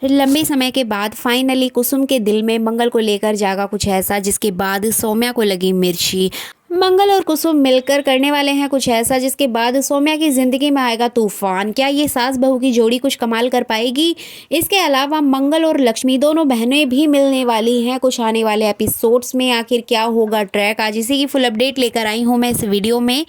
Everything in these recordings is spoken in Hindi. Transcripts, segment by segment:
लंबे समय के बाद फाइनली कुसुम के दिल में मंगल को लेकर जागा कुछ ऐसा, जिसके बाद सौम्या को लगी मिर्ची। मंगल और कुसुम मिलकर करने वाले हैं कुछ ऐसा, जिसके बाद सौम्या की जिंदगी में आएगा तूफान। क्या ये सास बहू की जोड़ी कुछ कमाल कर पाएगी? इसके अलावा मंगल और लक्ष्मी दोनों बहनें भी मिलने वाली हैं कुछ आने वाले एपिसोड्स में। आखिर क्या होगा ट्रैक, आज इसी की फुल अपडेट लेकर आई हूँ मैं इस वीडियो में,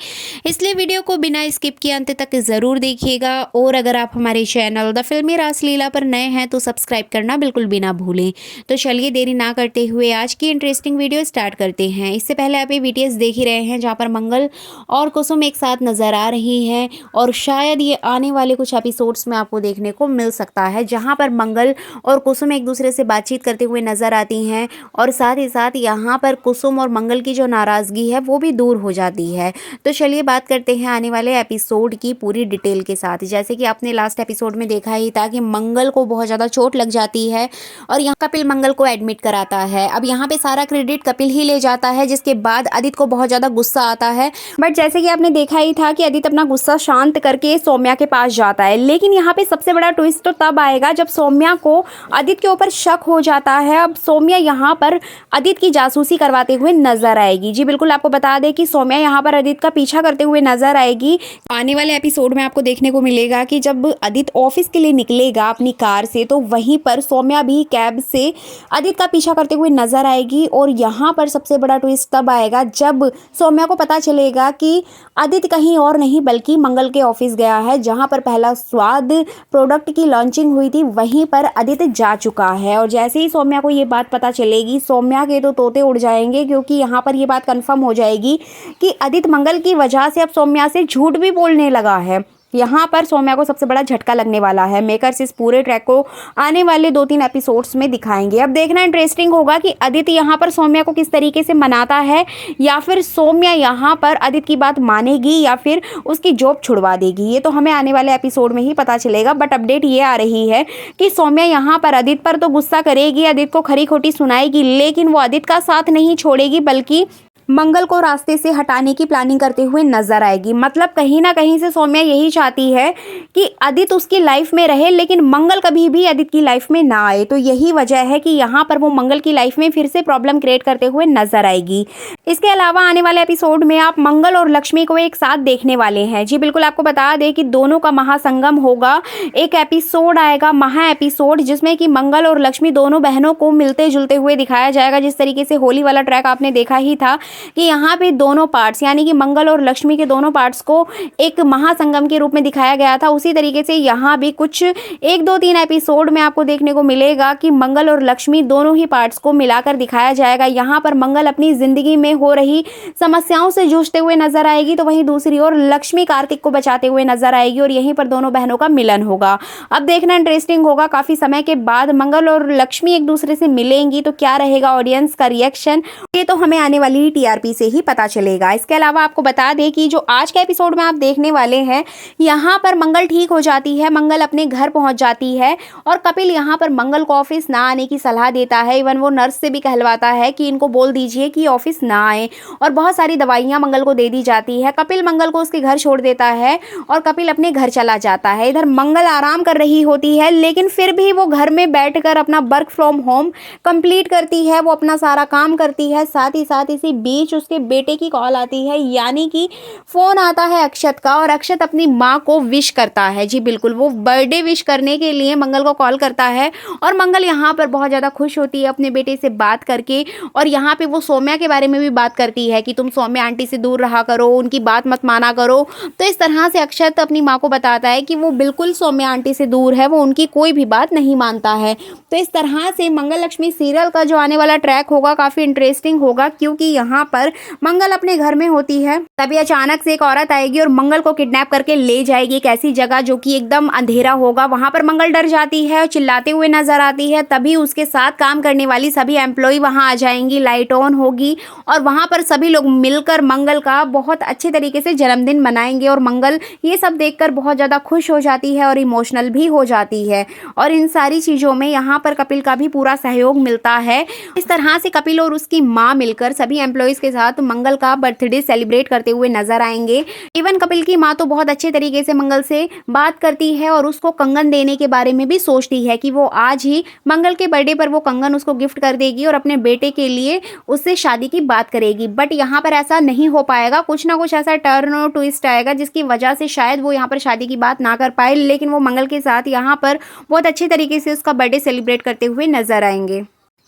इसलिए वीडियो को बिना स्किप किए अंत तक ज़रूर देखिएगा। और अगर आप हमारे चैनल द फिल्मी रासलीला पर नए हैं तो सब्सक्राइब करना बिल्कुल भी ना भूलें। तो चलिए देरी ना करते हुए आज की इंटरेस्टिंग वीडियो स्टार्ट करते हैं। इससे पहले आप ये वीडियोस देख ही रहे हैं जहाँ पर मंगल और कुसुम एक साथ नजर आ रही हैं, और शायद ये आने वाले कुछ एपिसोड्स में आपको देखने को मिल सकता है, जहाँ पर मंगल और कुसुम एक दूसरे से बातचीत करते हुए नजर आती हैं, और साथ ही साथ यहाँ पर कुसुम और मंगल की जो नाराज़गी है वो भी दूर हो जाती है। तो चलिए बात करते हैं आने वाले एपिसोड की पूरी डिटेल के साथ। जैसे कि आपने लास्ट एपिसोड में देखा ही था कि मंगल को बहुत ज़्यादा चोट लग जाती है और यहाँ कपिल मंगल को एडमिट कराता है। अब यहाँ पे सारा क्रेडिट कपिल ही ले जाता है, जिसके बाद आदित्य को बहुत ज़्यादा गुस्सा आता है। बट जैसे कि आपने देखा ही था कि आदित्य अपना गुस्सा शांत करके सौम्या के पास जाता है, लेकिन यहाँ पे सबसे बड़ा ट्विस्ट तो तब आएगा जब सौम्या को आदित्य के ऊपर शक हो जाता है। अब सौम्या यहाँ पर आदित्य की जासूसी करवाते हुए नजर आएगी। जी बिल्कुल, आपको बता दें कि सौम्या यहाँ पर आदित्य का पीछा करते हुए नजर आएगी। आने वाले एपिसोड में आपको देखने को मिलेगा कि जब आदित्य ऑफिस के लिए निकलेगा अपनी कार से, तो वहीं पर सौम्या भी कैब से आदित्य का पीछा करते हुए नजर आएगी। और यहाँ पर सबसे बड़ा ट्विस्ट तब आएगा जब सौम्या को पता चलेगा कि आदित्य कहीं और नहीं बल्कि मंगल के ऑफिस गया है, जहाँ पर पहला स्वाद प्रोडक्ट की लॉन्चिंग हुई थी वहीं पर आदित्य जा चुका है। और जैसे ही सौम्या को ये बात पता चलेगी, सौम्या के तो तोते उड़ जाएंगे, क्योंकि यहाँ पर ये बात कंफर्म हो जाएगी कि आदित्य मंगल की वजह से अब सौम्या से झूठ भी बोलने लगा है। यहाँ पर सौम्या को सबसे बड़ा झटका लगने वाला है। मेकर्स इस पूरे ट्रैक को आने वाले 2-3 एपिसोड्स में दिखाएंगे। अब देखना इंटरेस्टिंग होगा कि आदित्य यहाँ पर सौम्या को किस तरीके से मनाता है, या फिर सौम्या यहाँ पर आदित्य की बात मानेगी या फिर उसकी जॉब छुड़वा देगी। ये तो हमें आने वाले एपिसोड में ही पता चलेगा। बट अपडेट ये आ रही है कि सौम्या यहाँ पर आदित्य पर तो गुस्सा करेगी, आदित्य को खरी खोटी सुनाएगी, लेकिन वो आदित्य का साथ नहीं छोड़ेगी, बल्कि मंगल को रास्ते से हटाने की प्लानिंग करते हुए नजर आएगी। मतलब कहीं ना कहीं से सौम्या यही चाहती है कि आदित्य उसकी लाइफ में रहे, लेकिन मंगल कभी भी आदित्य की लाइफ में ना आए। तो यही वजह है कि यहाँ पर वो मंगल की लाइफ में फिर से प्रॉब्लम क्रिएट करते हुए नजर आएगी। इसके अलावा आने वाले एपिसोड में आप मंगल और लक्ष्मी को एक साथ देखने वाले हैं। जी बिल्कुल, आपको बता दें कि दोनों का महासंगम होगा। एक एपिसोड आएगा, महा एपिसोड, जिसमें कि मंगल और लक्ष्मी दोनों बहनों को मिलते जुलते हुए दिखाया जाएगा। जिस तरीके से होली वाला ट्रैक आपने देखा ही था कि यहाँ पे दोनों पार्ट्स यानी कि मंगल और लक्ष्मी के दोनों पार्ट्स को एक महासंगम के रूप में दिखाया गया था, उसी तरीके से यहाँ भी कुछ 1-2-3 एपिसोड में आपको देखने को मिलेगा कि मंगल और लक्ष्मी दोनों ही पार्ट्स को मिलाकर दिखाया जाएगा। यहाँ पर मंगल अपनी जिंदगी में हो रही समस्याओं से जूझते हुए नजर आएगी, तो वहीं दूसरी ओर लक्ष्मी कार्तिक को बचाते हुए नजर आएगी, और यहीं पर दोनों बहनों का मिलन होगा। अब देखना इंटरेस्टिंग होगा, काफी समय के बाद मंगल और लक्ष्मी एक दूसरे से मिलेंगी तो क्या रहेगा ऑडियंस का रिएक्शन, ये तो हमें आने वाली टीआरपी से ही पता चलेगा। इसके अलावा आपको बता दें कि जो आज के एपिसोड में आप देखने वाले हैं, यहाँ पर मंगल ठीक हो जाती है, मंगल अपने घर पहुंच जाती है, और कपिल यहाँ पर मंगल को ऑफिस ना आने की सलाह देता है। इवन वो नर्स से भी कहलवाता है कि इनको बोल दीजिए कि ऑफिस ना आए, और बहुत सारी दवाइयाँ मंगल को दे दी जाती है। कपिल मंगल को उसके घर छोड़ देता है और कपिल अपने घर चला जाता है। इधर मंगल आराम कर रही होती है, लेकिन फिर भी वो घर में बैठकर अपना वर्क फ्रॉम होम कंप्लीट करती है, वो अपना सारा काम करती है। साथ ही साथ इसी बीच उसके बेटे की कॉल आती है, यानी कि फोन आता है अक्षत का, और अक्षत अपनी माँ को विश करता है। जी बिल्कुल, वो बर्थडे विश करने के लिए मंगल को कॉल करता है, और मंगल यहाँ पर बहुत ज़्यादा खुश होती है अपने बेटे से बात करके। और यहाँ पे वो सौम्या के बारे में भी बात करती है कि तुम सौम्या आंटी से दूर रहा करो, उनकी बात मत माना करो। तो इस तरह से अक्षत अपनी माँ को बताता है कि वो बिल्कुल सौम्या आंटी से दूर है, वो उनकी कोई भी बात नहीं मानता है। तो इस तरह से मंगल लक्ष्मी सीरियल का जो आने वाला ट्रैक होगा काफ़ी इंटरेस्टिंग होगा, क्योंकि यहाँ पर मंगल अपने घर में होती है, तभी अचानक से एक औरत आएगी और मंगल को किडनैप करके ले जाएगी एक ऐसी जगह जो कि एकदम अंधेरा होगा। वहां पर मंगल डर जाती है और चिल्लाते हुए नजर आती है। तभी उसके साथ काम करने वाली सभी एम्प्लॉय वहां आ जाएंगी, लाइट ऑन होगी, और वहां पर सभी लोग मिलकर मंगल का बहुत अच्छे तरीके से जन्मदिन मनाएंगे। और मंगल ये सब देखकर बहुत ज़्यादा खुश हो जाती है और इमोशनल भी हो जाती है। और इन सारी चीज़ों में यहाँ पर कपिल का भी पूरा सहयोग मिलता है। इस तरह से कपिल और उसकी माँ मिलकर सभी एम्प्लॉय एम्प्लॉइज़ के साथ मंगल का बर्थडे सेलिब्रेट करते हुए नजर आएंगे। इवन कपिल की माँ तो बहुत अच्छे तरीके से मंगल से बात करती है और उसको कंगन देने के बारे में भी सोचती है कि वो आज ही मंगल के बर्थडे पर वो कंगन उसको गिफ्ट कर देगी और अपने बेटे के लिए उससे शादी की बात करेगी। बट यहाँ पर ऐसा नहीं हो पाएगा, कुछ ना कुछ ऐसा टर्न और ट्विस्ट आएगा जिसकी वजह से शायद वो यहाँ पर शादी की बात ना कर पाए, लेकिन वो मंगल के साथ यहाँ पर बहुत अच्छे तरीके से उसका बर्थडे सेलिब्रेट करते हुए नजर आएंगे।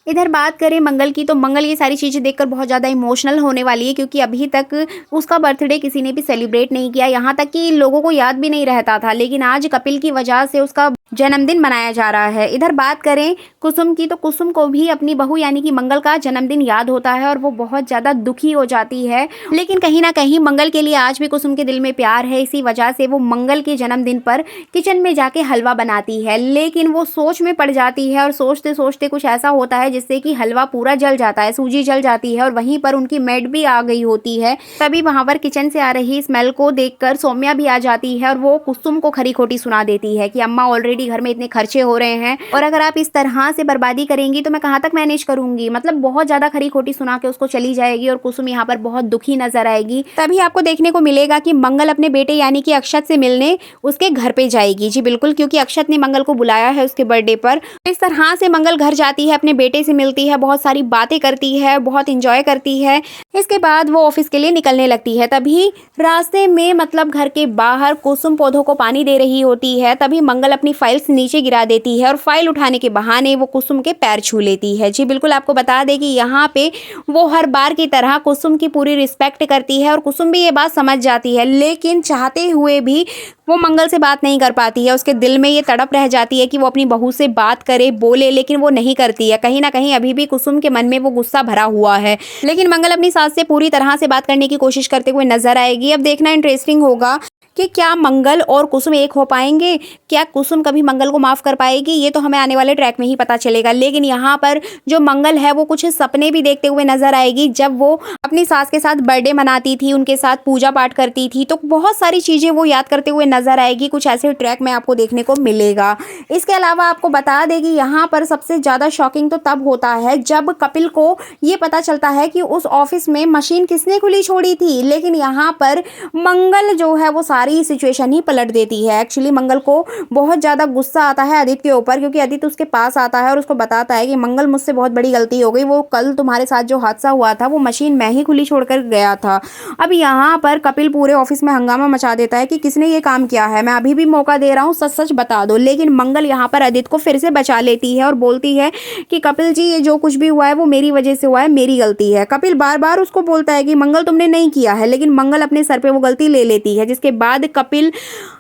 इधर बात करें मंगल की, तो मंगल ये सारी चीज़ें देखकर बहुत ज़्यादा इमोशनल होने वाली है, क्योंकि अभी तक उसका बर्थडे किसी ने भी सेलिब्रेट नहीं किया, यहाँ तक कि लोगों को याद भी नहीं रहता था, लेकिन आज कपिल की वजह से उसका जन्मदिन मनाया जा रहा है। इधर बात करें कुसुम की, तो कुसुम को भी अपनी बहू यानी कि मंगल का जन्मदिन याद होता है और वो बहुत ज़्यादा दुखी हो जाती है, लेकिन कहीं ना कहीं मंगल के लिए आज भी कुसुम के दिल में प्यार है। इसी वजह से वो मंगल के जन्मदिन पर किचन में जाके हलवा बनाती है, लेकिन वो सोच में पड़ जाती है और सोचते सोचते कुछ ऐसा होता है जिससे कि हलवा पूरा जल जाता है, सूजी जल जाती है और वहीं पर उनकी मेड भी आ गई होती है। तभी वहां पर किचन से आ रही स्मेल को देखकर सौम्या भी आ जाती है और वो कुसुम को खरी खोटी सुना देती है कि अम्मा ऑलरेडी घर में इतने खर्चे हो रहे हैं और अगर आप इस तरह से बर्बादी करेंगी तो मैं कहाँ तक मैनेज करूंगी। मतलब बहुत ज्यादा खरी खोटी सुना के उसको चली जाएगी और कुसुम यहाँ पर बहुत दुखी नजर आएगी। तभी आपको देखने को मिलेगा कि मंगल अपने बेटे यानी कि अक्षत से मिलने उसके घर पे जाएगी। जी बिल्कुल, क्योंकि अक्षत ने मंगल को बुलाया है उसके बर्थडे पर। इस तरह से मंगल घर जाती है, अपने बेटे से मिलती है, बहुत सारी बातें करती है, बहुत इंजॉय करती है। इसके बाद वो ऑफिस के लिए निकलने लगती है। तभी रास्ते में मतलब घर के बाहर कुसुम पौधों को पानी दे रही होती है। तभी मंगल अपनी फाइल्स नीचे गिरा देती है और फाइल उठाने के बहाने वो कुसुम के पैर छू लेती है। जी बिल्कुल, आपको बता दें कि यहाँ पे वो हर बार की तरह कुसुम की पूरी रिस्पेक्ट करती है और कुसुम भी ये बात समझ जाती है, लेकिन चाहते हुए भी वो मंगल से बात नहीं कर पाती है। उसके दिल में ये तड़प रह जाती है कि वो अपनी बहू से बात करे, बोले, लेकिन वो नहीं करती है। कहीं ना कहीं अभी भी कुसुम के मन में वो गुस्सा भरा हुआ है, लेकिन मंगल अपनी सास से पूरी तरह से बात करने की कोशिश करते हुए नजर आएगी। अब देखना इंटरेस्टिंग होगा कि क्या मंगल और कुसुम एक हो पाएंगे, क्या कुसुम कभी मंगल को माफ कर पाएगी, ये तो हमें आने वाले ट्रैक में ही पता चलेगा। लेकिन यहाँ पर जो मंगल है वो कुछ सपने भी देखते हुए नजर आएगी। जब वो अपनी सास के साथ बर्थडे मनाती थी, उनके साथ पूजा पाठ करती थी, तो बहुत सारी चीजें वो याद करते हुए नजर आएगी। कुछ ऐसे ट्रैक में आपको देखने को मिलेगा। इसके अलावा आपको बता देगी यहाँ पर सबसे ज्यादा शॉकिंग तो तब होता है जब कपिल को ये पता चलता है कि उस ऑफिस में मशीन किसने खुली छोड़ी थी, लेकिन यहाँ पर मंगल जो है वो सारी सिचुएशन ही पलट देती है। एक्चुअली मंगल को बहुत ज्यादा गुस्सा आता है आदित्य के ऊपर, क्योंकि आदित्य उसके पास आता है और उसको बताता है कि मंगल मुझसे बहुत बड़ी गलती हो गई, वो कल तुम्हारे साथ जो हादसा हुआ था वो मशीन मैं ही खुली छोड़कर गया था। अब यहाँ पर कपिल पूरे ऑफिस में हंगामा मचा देता है कि किसने ये काम किया है, मैं अभी भी मौका दे रहा हूँ, सच सच बता दो। लेकिन मंगल यहाँ पर आदित्य को फिर से बचा लेती है और बोलती है कि कपिल जी, ये जो कुछ भी हुआ है वो मेरी वजह से हुआ है, मेरी गलती है। कपिल बार बार उसको बोलता है कि मंगल तुमने नहीं किया है, लेकिन मंगल अपने सर पे वो गलती ले लेती है, जिसके बाद कपिल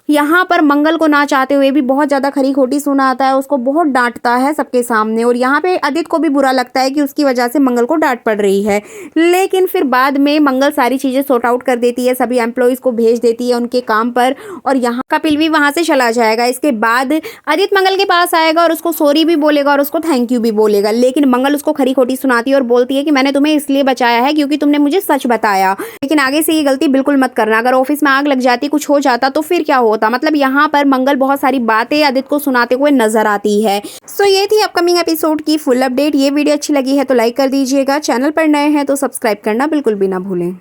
यहाँ पर मंगल को ना चाहते हुए भी बहुत ज़्यादा खरी खोटी सुनाता है, उसको बहुत डांटता है सबके सामने। और यहाँ पे आदित्य को भी बुरा लगता है कि उसकी वजह से मंगल को डांट पड़ रही है, लेकिन फिर बाद में मंगल सारी चीज़ें सॉर्ट आउट कर देती है, सभी एम्प्लॉयज़ को भेज देती है उनके काम पर और यहाँ कपिल भी वहाँ से चला जाएगा। इसके बाद आदित्य मंगल के पास आएगा और उसको सॉरी भी बोलेगा और उसको थैंक यू भी बोलेगा, लेकिन मंगल उसको खरी खोटी सुनाती है और बोलती है कि मैंने तुम्हें इसलिए बचाया है क्योंकि तुमने मुझे सच बताया, लेकिन आगे से ये गलती बिल्कुल मत करना। अगर ऑफिस में आग लग जाती, कुछ हो जाता तो फिर क्या होता। मतलब यहाँ पर मंगल बहुत सारी बातें आदित्य को सुनाते हुए नजर आती है। सो ये थी अपकमिंग एपिसोड की फुल अपडेट। ये वीडियो अच्छी लगी है तो लाइक कर दीजिएगा, चैनल पर नए हैं तो सब्सक्राइब करना बिल्कुल भी ना भूलें।